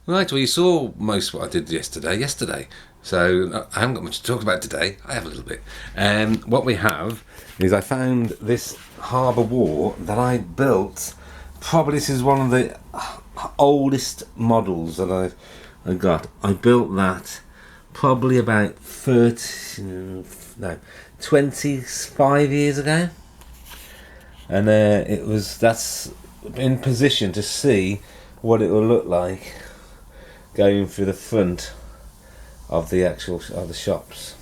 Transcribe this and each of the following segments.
Right, well, you saw most of what I did yesterday. So I haven't got much to talk about today. I have a little bit. What we have is I found this harbour wall that I built. Probably this is one of the oldest models that I got. I built that probably about 25 years ago. And that's in position to see what it will look like going through the front of the shops,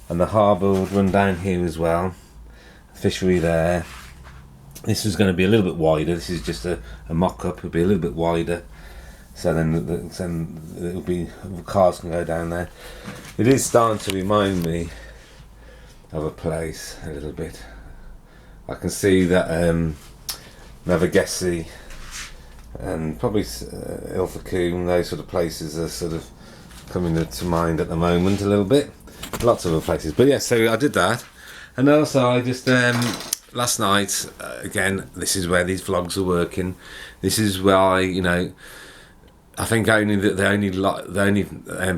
and the harbour would run down here as well. Fishery there. This is going to be a little bit wider. This is just a mock-up. It'll be a little bit wider, so then it'll be cars can go down there. It is starting to remind me of a place a little bit. I can see that Navigesi and probably Ilfracombe, those sort of places are sort of coming to mind at the moment a little bit. Lots of other places, but yeah, so I did that. And also I just last night, again, this is where these vlogs are working. This is why, I think the only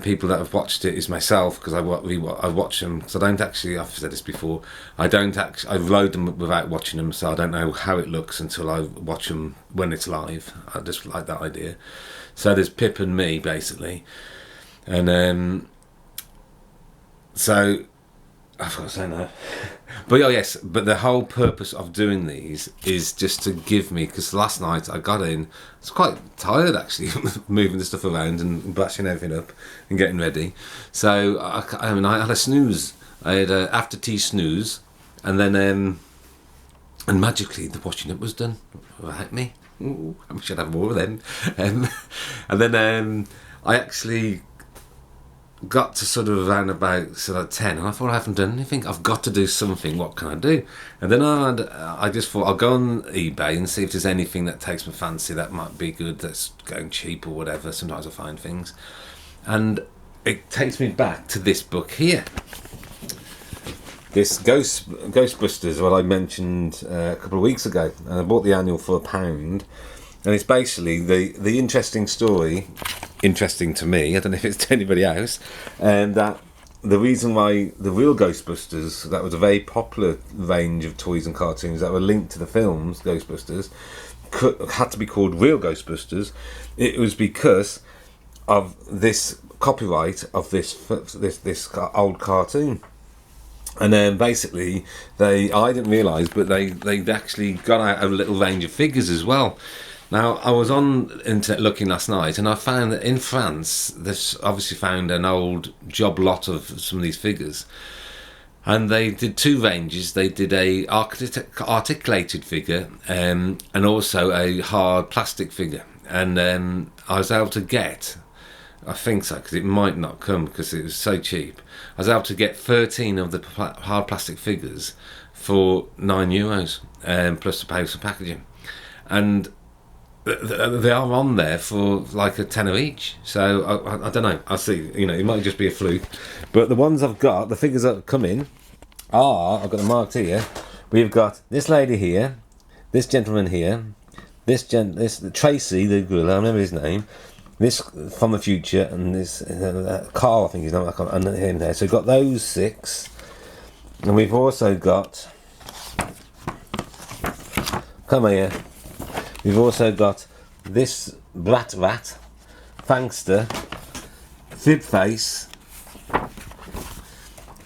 people that have watched it is myself, because I watch them, because I don't actually, I've said this before, I load them without watching them, so I don't know how it looks until I watch them when it's live. I just like that idea. So there's Pip and me, basically, and so I've got to say no. But yes, but the whole purpose of doing these is just to give me, because last night I got in, I was quite tired actually, moving the stuff around and bashing everything up and getting ready. So I had a snooze. I had an after tea snooze, and then and magically the washing up was done without me. Ooh, I should have more of them. And then I actually got to sort of around about sort of 10, and I thought, I haven't done anything, I've got to do something, what can I do? And then I just thought I'll go on eBay and see if there's anything that takes my fancy that might be good, that's going cheap or whatever. Sometimes I find things, and it takes me back to this book here, this Ghostbusters, what I mentioned a couple of weeks ago, and I bought the annual for £1. And it's basically the interesting story, interesting to me, I don't know if it's to anybody else, and that the reason why the real Ghostbusters, that was a very popular range of toys and cartoons that were linked to the films Ghostbusters, had to be called Real Ghostbusters. It was because of this copyright of this old cartoon. And then basically, I didn't realise, but they actually got out a little range of figures as well. Now, I was on the internet looking last night, and I found that in France, they've obviously found an old job lot of some of these figures. And they did two ranges. They did a articulated figure and also a hard plastic figure. And I was able to get, I think so, because it might not come because it was so cheap, I was able to get 13 of the hard plastic figures for €9 plus the post of packaging. And they are on there for like a tenner each, so I don't know, I'll see, it might just be a fluke, but the ones I've got, the figures that come in I've got them marked here. We've got this lady here, this gentleman here, this Tracy the gorilla, I remember his name, this from the future, and this Carl, I think his name, I can't, and him there. So we've got those 6, and we've also got, come here, we've also got this Brat Rat, Fangster, Fibface,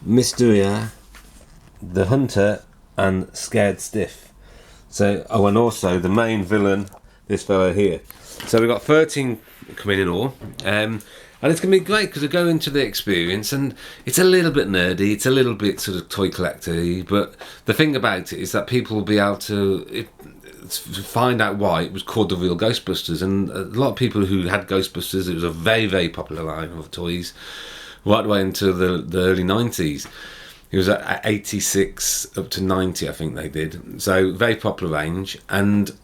Mysteria, the Hunter, and Scared Stiff. So, and also the main villain, this fellow here. So we've got 13 coming in all, and it's going to be great because we go into the experience, and it's a little bit nerdy, it's a little bit sort of toy collector-y, but the thing about it is that people will be able to find out why it was called the Real Ghostbusters. And a lot of people who had Ghostbusters, it was a very, very popular line of toys right away into the early 90s. It was at 86 up to 90, I think they did. So very popular range, and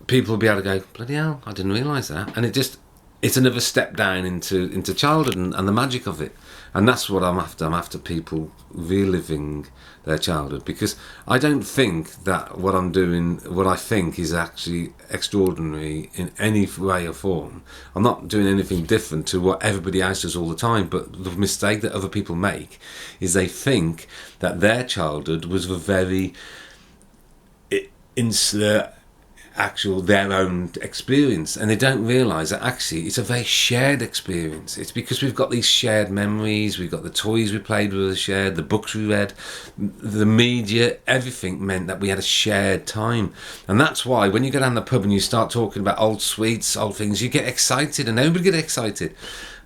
people will be able to go, bloody hell, I didn't realise that. And it just it's another step down into childhood and the magic of it. And that's what I'm after. I'm after people reliving their childhood, because I don't think that what I'm doing, what I think is actually extraordinary in any way or form. I'm not doing anything different to what everybody else does all the time, but the mistake that other people make is they think that their childhood was a very insular, actual their own experience, and they don't realise that actually it's a very shared experience. It's because we've got these shared memories, we've got the toys we played with, shared the books we read, the media, everything meant that we had a shared time. And that's why when you go down the pub and you start talking about old sweets, old things, you get excited, and everybody get excited.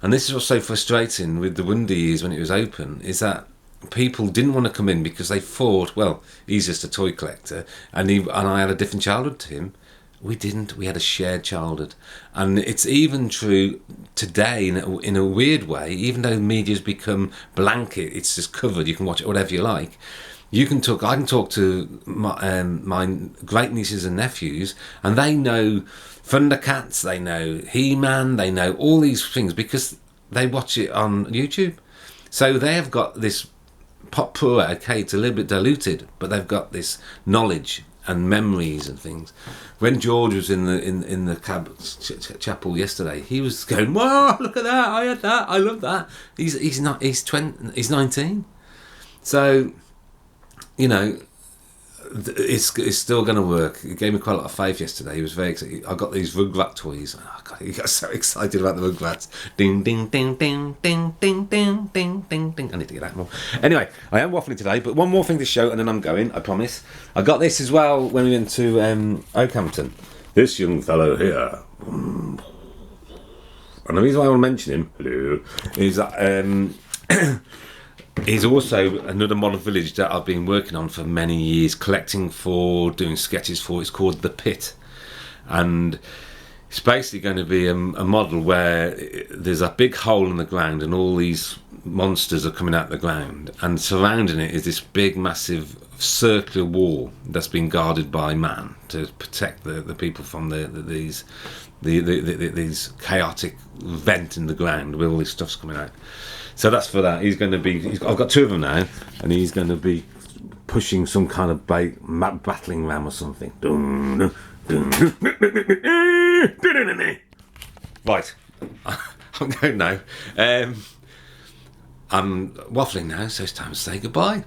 And this is what's so frustrating with the Wonder Years when it was open, is that people didn't want to come in because they thought, well, he's just a toy collector, and I had a different childhood to him. We didn't. We had a shared childhood. And it's even true today in a weird way, even though media's become blanket, it's just covered, you can watch it whatever you like. I can talk to my great nieces and nephews, and they know Thundercats, they know He-Man, they know all these things because they watch it on YouTube. So they have got this pop pura, okay, it's a little bit diluted, but they've got this knowledge and memories and things. When George was in the chapel yesterday, he was going, "Whoa, look at that! I had that! I love that!" He's 19, so you know it's still going to work. It gave me quite a lot of faith yesterday. He was very excited. I got these Rugrat toys. Oh God, he got so excited about the Rugrats. Ding, ding, ding, ding, ding, ding, ding, ding, ding, ding. I need to get that more. Anyway, I am waffling today, but one more thing to show, and then I'm going, I promise. I got this as well when we went to Oakhampton. This young fellow here. And the reason why I want to mention him, hello, is that he's also another model village that I've been working on for many years, collecting for, doing sketches for. It's called The Pit, and it's basically going to be a model where there's a big hole in the ground and all these monsters are coming out the ground, and surrounding it is this big massive circular wall that's been guarded by man to protect the people from these chaotic vent in the ground where all this stuff's coming out. So that's for that. He's going to be. I've got two of them now, and he's going to be pushing some kind of battling ram or something. Right, I'm going now. I'm waffling now, so it's time to say goodbye.